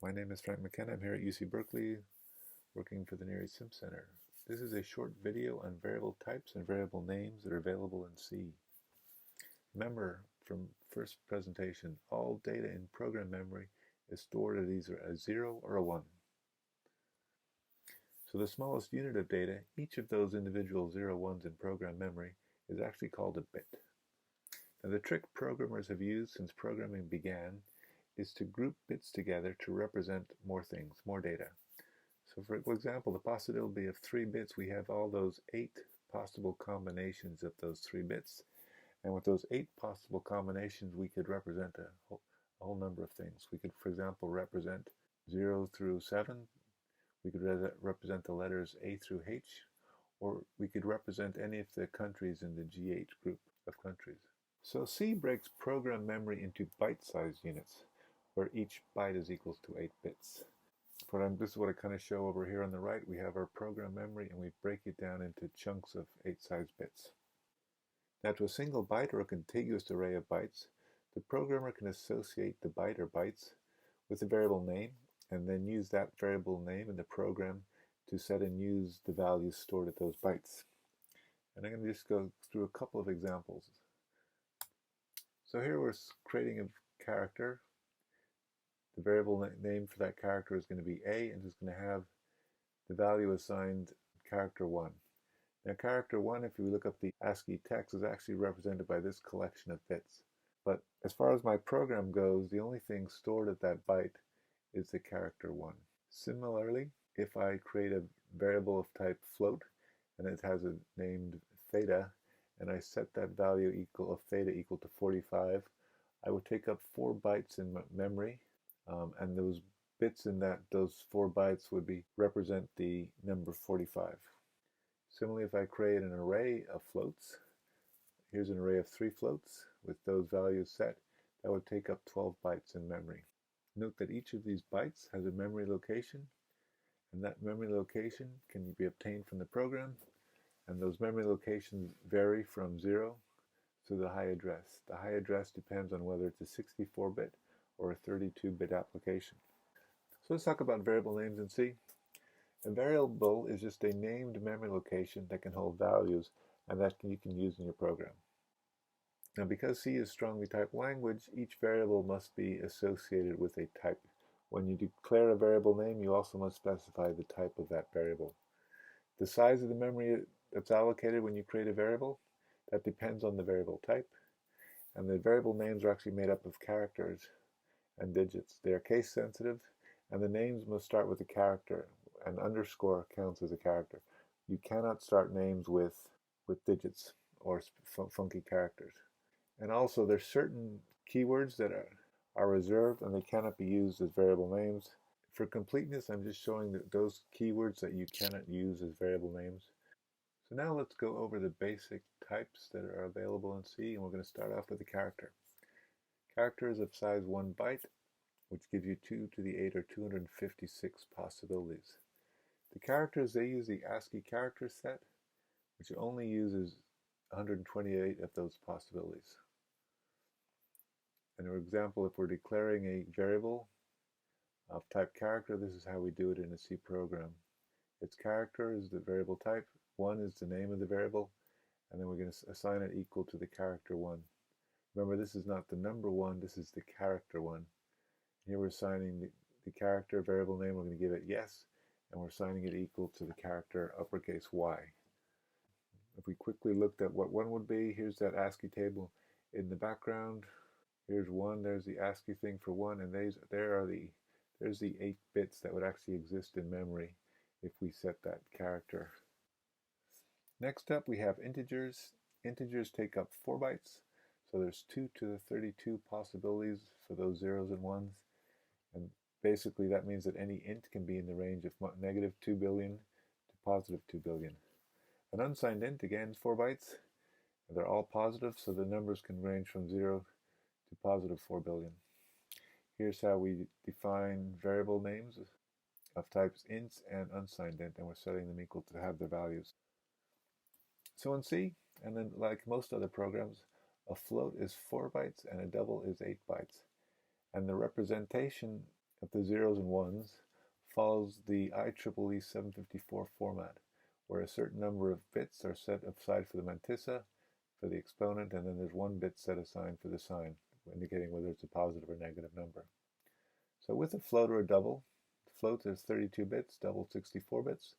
My name is Frank McKenna. I'm here at UC Berkeley working for the Near East Sim Center. This is a short video on variable types and variable names that are available in C. Remember from first presentation, all data in program memory is stored as either a 0 or a 1. So the smallest unit of data, each of those individual 0, 1s in program memory, is actually called a bit. Now the trick programmers have used since programming began is to group bits together to represent more things, more data. So for example, the possibility of 3 bits, we have all those 8 possible combinations of those 3 bits. And with those 8 possible combinations, we could represent a whole number of things. We could, for example, represent 0 through 7. We could represent the letters A through H, or we could represent any of the countries in the G8 group of countries. So C breaks program memory into byte-sized units, where each byte is equal to 8 bits. This is what I kind of show over here on the right. We have our program memory and we break it down into chunks of 8 size bits. Now to a single byte or a contiguous array of bytes, the programmer can associate the byte or bytes with a variable name and then use that variable name in the program to set and use the values stored at those bytes. And I'm going to just go through a couple of examples. So here we're creating a character. The variable name for that character is going to be A, and it's going to have the value assigned character 1. Now character 1, if you look up the ASCII text, is actually represented by this collection of bits. But as far as my program goes, the only thing stored at that byte is the character 1. Similarly, if I create a variable of type float, and it has a named theta, and I set that value of theta equal to 45, I would take up 4 bytes in memory. And those bits in those 4 bytes would represent the number 45. Similarly, if I create an array of floats, here's an array of 3 floats with those values set, that would take up 12 bytes in memory. Note that each of these bytes has a memory location, and that memory location can be obtained from the program, and those memory locations vary from 0 to the high address. The high address depends on whether it's a 64-bit or a 32-bit application. So let's talk about variable names in C. A variable is just a named memory location that can hold values and that you can use in your program. Now because C is strongly typed language, each variable must be associated with a type. When you declare a variable name, you also must specify the type of that variable. The size of the memory that's allocated when you create a variable, that depends on the variable type. And the variable names are actually made up of characters and digits. They are case sensitive, and the names must start with a character. An underscore counts as a character. You cannot start names with digits or funky characters. And also there's certain keywords that are reserved and they cannot be used as variable names. For completeness, I'm just showing those keywords that you cannot use as variable names. So now let's go over the basic types that are available in C, and we're going to start off with a character. Character is of size 1 byte, which gives you 2 to the 8 or 256 possibilities. The characters, they use the ASCII character set, which only uses 128 of those possibilities. And for example, if we're declaring a variable of type character, this is how we do it in a C program. Its character is the variable type, 1 is the name of the variable, and then we're going to assign it equal to the character 1. Remember, this is not the number 1, this is the character 1. Here we're assigning the character variable name, we're going to give it yes, and we're assigning it equal to the character uppercase Y. If we quickly looked at what 1 would be, here's that ASCII table in the background. Here's 1, there's the ASCII thing for 1, and there's the 8 bits that would actually exist in memory if we set that character. Next up we have integers. Integers take up 4 bytes, so there's 2 to the 32 possibilities for those 0s and 1s. And basically that means that any int can be in the range of negative 2 billion to positive 2 billion. An unsigned int, again, 4 bytes. They're all positive, so the numbers can range from 0 to positive 4 billion. Here's how we define variable names of types ints and unsigned int, and we're setting them equal to have their values. So in C, and then like most other programs, a float is 4 bytes and a double is 8 bytes. And the representation of the zeros and ones follows the IEEE 754 format, where a certain number of bits are set aside for the mantissa, for the exponent, and then there's one bit set aside for the sign, indicating whether it's a positive or negative number. So with a float or a double, float is 32 bits, double 64 bits,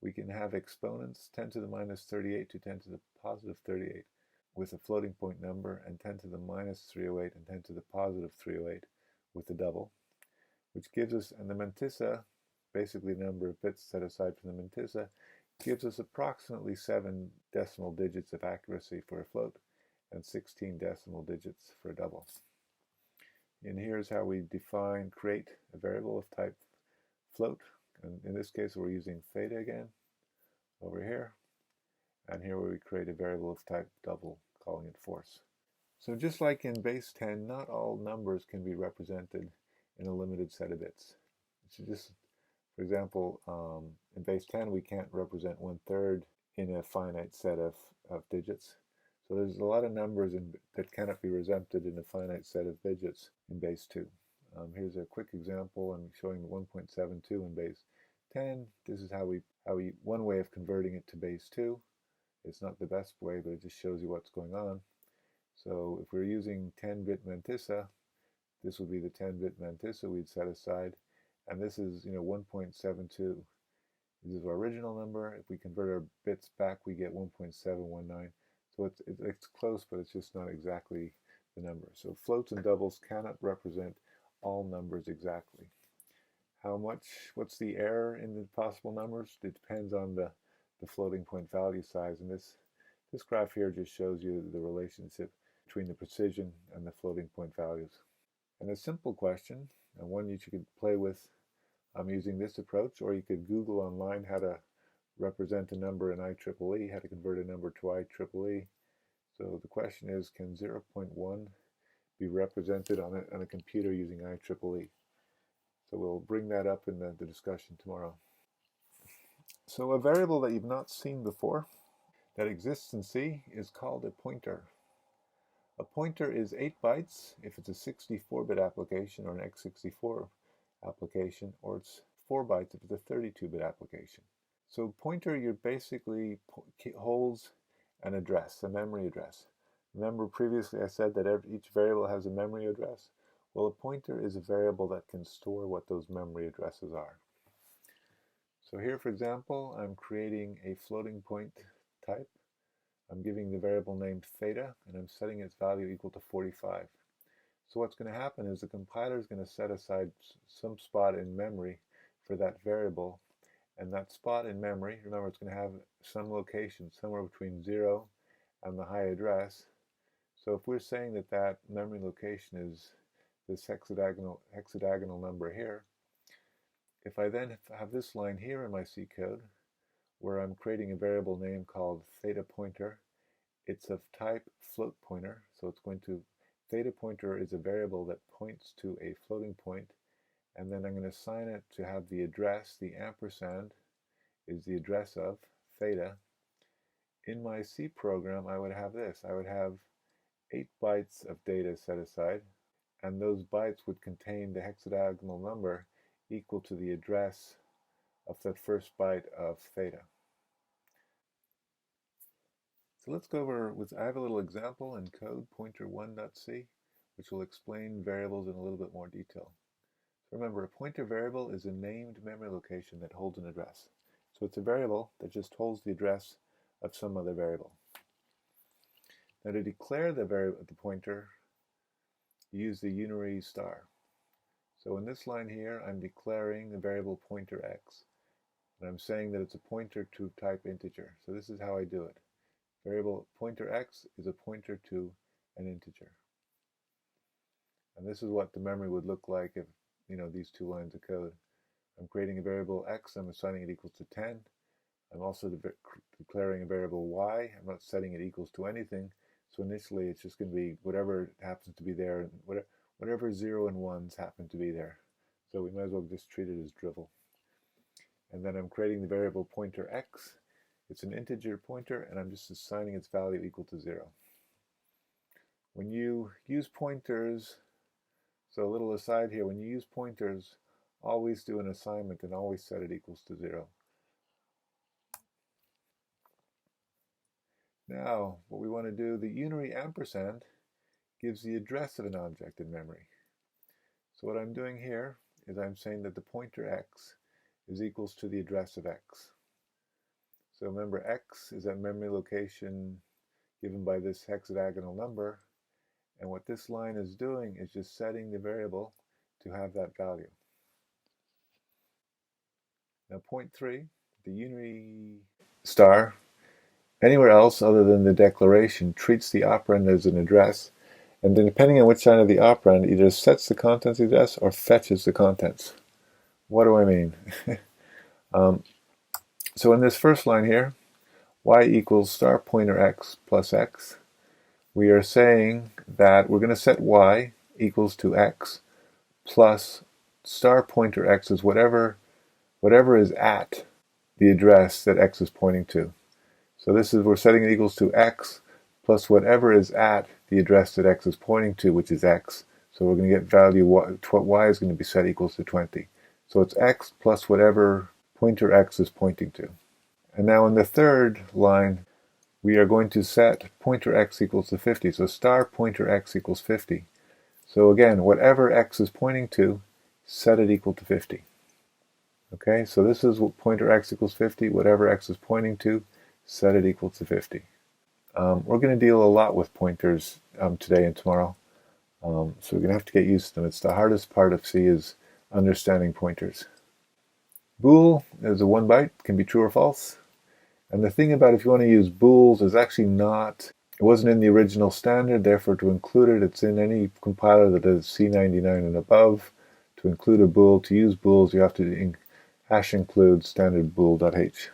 we can have exponents 10 to the minus 38 to 10 to the positive 38 with a floating point number, and 10 to the minus 308 and 10 to the positive 308 with the double, which gives us, and the mantissa, basically the number of bits set aside for the mantissa, gives us approximately 7 decimal digits of accuracy for a float and 16 decimal digits for a double. And here's how we create a variable of type float. And in this case, we're using theta again over here. And here we create a variable of type double, calling it force. So just like in base 10, not all numbers can be represented in a limited set of bits. So just, for example, in base 10, we can't represent 1/3 in a finite set of digits. So there's a lot of numbers that cannot be represented in a finite set of digits in base 2. Here's a quick example. I'm showing 1.72 in base 10. This is one way of converting it to base 2. It's not the best way, but it just shows you what's going on. So if we're using 10-bit mantissa, this would be the 10-bit mantissa we'd set aside, and this is 1.72. This is our original number. If we convert our bits back, we get 1.719. So it's close, but it's just not exactly the number. So floats and doubles cannot represent all numbers exactly. What's the error in the possible numbers? It depends on the floating point value size, and this graph here just shows you the relationship between the precision and the floating point values. And a simple question, and one you could play with using this approach, or you could Google online how to represent a number in IEEE, how to convert a number to IEEE. So the question is, can 0.1 be represented on a computer using IEEE? So we'll bring that up in the discussion tomorrow. So a variable that you've not seen before that exists in C is called a pointer. A pointer is 8 bytes if it's a 64-bit application or an x64 application, or it's 4 bytes if it's a 32-bit application. So pointer, you basically holds an address, a memory address. Remember previously I said that each variable has a memory address? Well, a pointer is a variable that can store what those memory addresses are. So here, for example, I'm creating a floating point type. I'm giving the variable named theta, and I'm setting its value equal to 45. So what's going to happen is the compiler is going to set aside some spot in memory for that variable, and that spot in memory, remember, it's going to have some location somewhere between 0 and the high address. So if we're saying that that memory location is this hexagonal number here, if I then have this line here in my C code, where I'm creating a variable name called theta pointer, it's of type float pointer, so it's going to, theta pointer is a variable that points to a floating point, and then I'm going to assign it to have the address, the ampersand is the address of theta. In my C program, I would have this. I would have 8 bytes of data set aside, and those bytes would contain the hexagonal number equal to the address of that first byte of theta. So let's go over I have a little example in code pointer1.c, which will explain variables in a little bit more detail. So remember, a pointer variable is a named memory location that holds an address. So it's a variable that just holds the address of some other variable. Now to declare the pointer, you use the unary star. So in this line here, I'm declaring the variable pointer x, and I'm saying that it's a pointer to type integer. So this is how I do it. Variable pointer x is a pointer to an integer. And this is what the memory would look like if, these two lines of code. I'm creating a variable x, I'm assigning it equals to 10. I'm also declaring a variable y. I'm not setting it equals to anything. So initially it's just going to be whatever happens to be there, whatever 0 and 1s happen to be there. So we might as well just treat it as drivel. And then I'm creating the variable pointer x. It's an integer pointer, and I'm just assigning its value equal to 0. When you use pointers, So a little aside here, when you use pointers, always do an assignment and always set it equals to 0. Now, what we want to do, the unary ampersand gives the address of an object in memory. So what I'm doing here is I'm saying that the pointer x is equals to the address of x. So remember, x is that memory location given by this hexagonal number, and what this line is doing is just setting the variable to have that value. Now point 3, the unary star, anywhere else other than the declaration, treats the operand as an address, and then depending on which side of the operand, either sets the contents address or fetches the contents. What do I mean? So in this first line here, y equals star pointer x plus x, we are saying that we're going to set y equals to x plus star pointer x is whatever is at the address that x is pointing to. So this is, we're setting it equals to x plus whatever is at the address that x is pointing to, which is x. So we're going to get value, y is going to be set equals to 20. So it's x plus whatever pointer x is pointing to. And now in the third line, we are going to set pointer x equals to 50. So star pointer x equals 50. So again, whatever x is pointing to, set it equal to 50. Okay, so this is what pointer x equals 50. Whatever x is pointing to, set it equal to 50. We're going to deal a lot with pointers today and tomorrow. So we're going to have to get used to them. It's the hardest part of C is understanding pointers. Bool is a 1 byte, can be true or false. And the thing about if you want to use bools is actually not, it wasn't in the original standard, therefore to include it, it's in any compiler that is C99 and above. To include a bool, to use bools, you have to hash include standard bool.h.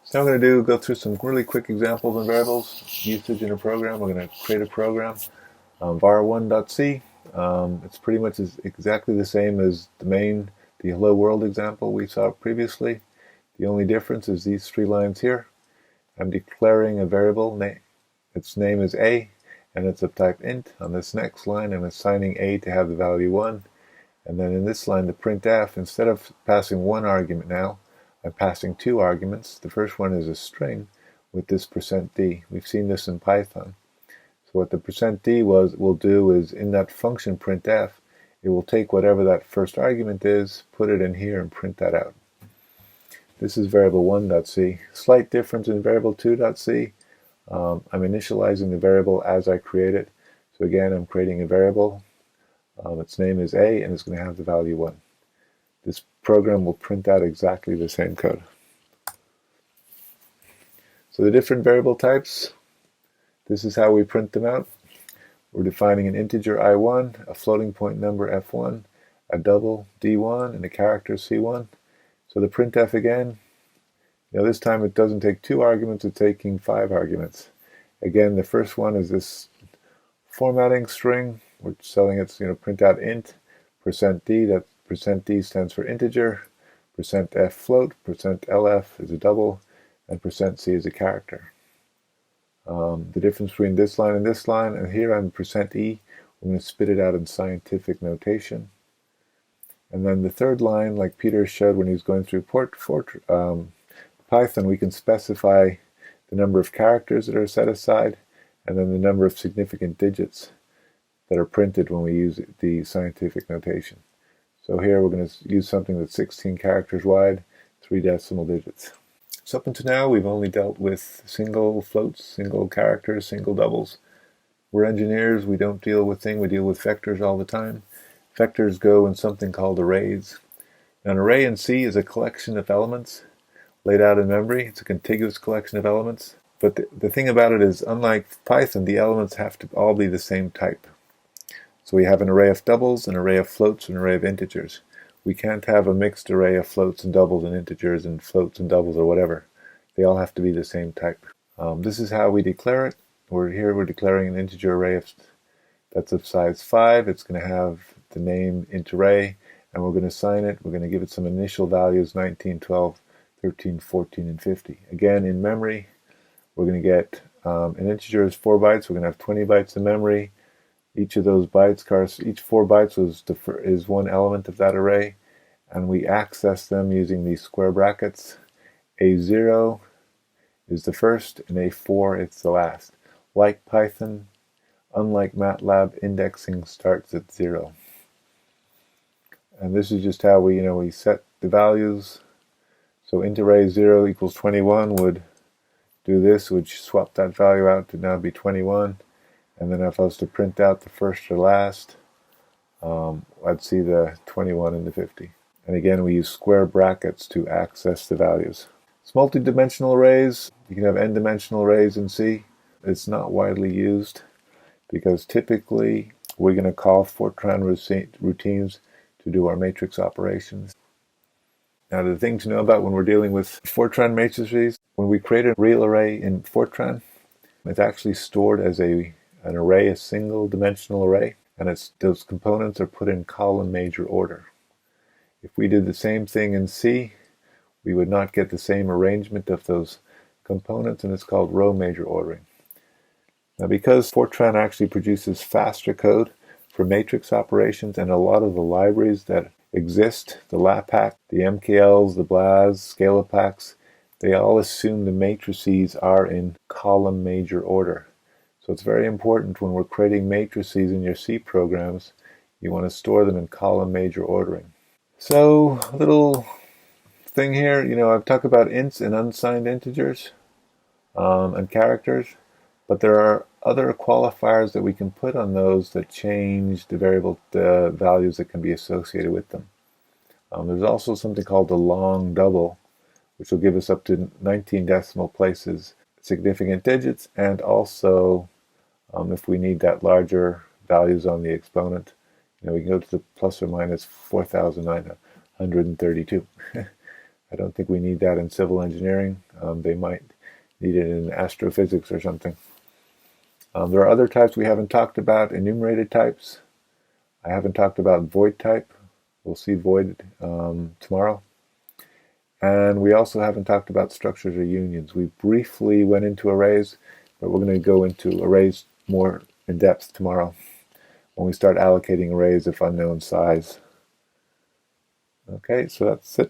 So I'm going to go through some really quick examples on variables, usage in a program. We're going to create a program, var1.c. It's pretty much exactly the same as the hello world example we saw previously. The only difference is these 3 lines here. I'm declaring a variable, its name is a, and it's of type int. On this next line, I'm assigning a to have the value 1. And then in this line, the printf, instead of passing 1 argument now, I'm passing 2 arguments. The first one is a string with this %d. We've seen this in Python. So what the %d will do is in that function printf, it will take whatever that first argument is, put it in here, and print that out. This is variable 1.c. Slight difference in variable 2.c. I'm initializing the variable as I create it. So again, I'm creating a variable. Its name is a, and it's going to have the value 1. This program will print out exactly the same code. So the different variable types, this is how we print them out. We're defining an integer I1, a floating point number F1, a double D1, and a character C1. So the printf again, this time it doesn't take 2 arguments, it's taking 5 arguments. Again, the first one is this formatting string. We're telling it print out int, %d, that %d stands for integer, %f float, %lf is a double, and %c is a character. The difference between this line and here I'm %e, we're going to spit it out in scientific notation. And then the third line, like Peter showed when he was going through Python, we can specify the number of characters that are set aside, and then the number of significant digits that are printed when we use the scientific notation. So here we're going to use something that's 16 characters wide, 3 decimal digits. So up until now, we've only dealt with single floats, single characters, single doubles. We're engineers, we don't deal with we deal with vectors all the time. Vectors go in something called arrays. Now, an array in C is a collection of elements laid out in memory. It's a contiguous collection of elements. But the thing about it is, unlike Python, the elements have to all be the same type. So we have an array of doubles, an array of floats, and an array of integers. We can't have a mixed array of floats and doubles and integers and floats and doubles or whatever. They all have to be the same type. This is how we declare it. We're declaring an integer array that's of size 5. It's going to have the name int array, and we're going to assign it. We're going to give it some initial values, 19, 12, 13, 14, and 50. Again, in memory, we're going to get an integer is 4 bytes. We're going to have 20 bytes in memory. Each of those bytes, each 4 bytes is one element of that array, and we access them using these square brackets. A0 is the first, and A4 is the last. Like Python, unlike MATLAB, indexing starts at 0. And this is just how we set the values. So int array 0 equals 21 would do this, would swap that value out to now be 21. And then if I was to print out the first or last, I'd see the 21 and the 50. And again, we use square brackets to access the values. It's multi-dimensional arrays. You can have n-dimensional arrays in C. It's not widely used because typically we're going to call Fortran routines to do our matrix operations. Now, the thing to know about when we're dealing with Fortran matrices, when we create a real array in Fortran, it's actually stored as an array, a single dimensional array, and those components are put in column major order. If we did the same thing in C, we would not get the same arrangement of those components, and it's called row major ordering. Now, because Fortran actually produces faster code for matrix operations, and a lot of the libraries that exist, the LAPACK, the MKLs, the BLAS, ScalaPACs, they all assume the matrices are in column major order. So it's very important when we're creating matrices in your C programs, you want to store them in column major ordering. So, a little thing here, I've talked about ints and unsigned integers and characters, but there are other qualifiers that we can put on those that change the values that can be associated with them. There's also something called the long double, which will give us up to 19 decimal places significant digits, and also if we need that larger values on the exponent, we can go to the plus or minus 4,932. I don't think we need that in civil engineering. They might need it in astrophysics or something. There are other types we haven't talked about, enumerated types. I haven't talked about void type. We'll see void tomorrow. And we also haven't talked about structures or unions. We briefly went into arrays, but we're going to go into arrays more in depth tomorrow when we start allocating arrays of unknown size. Okay, so that's it.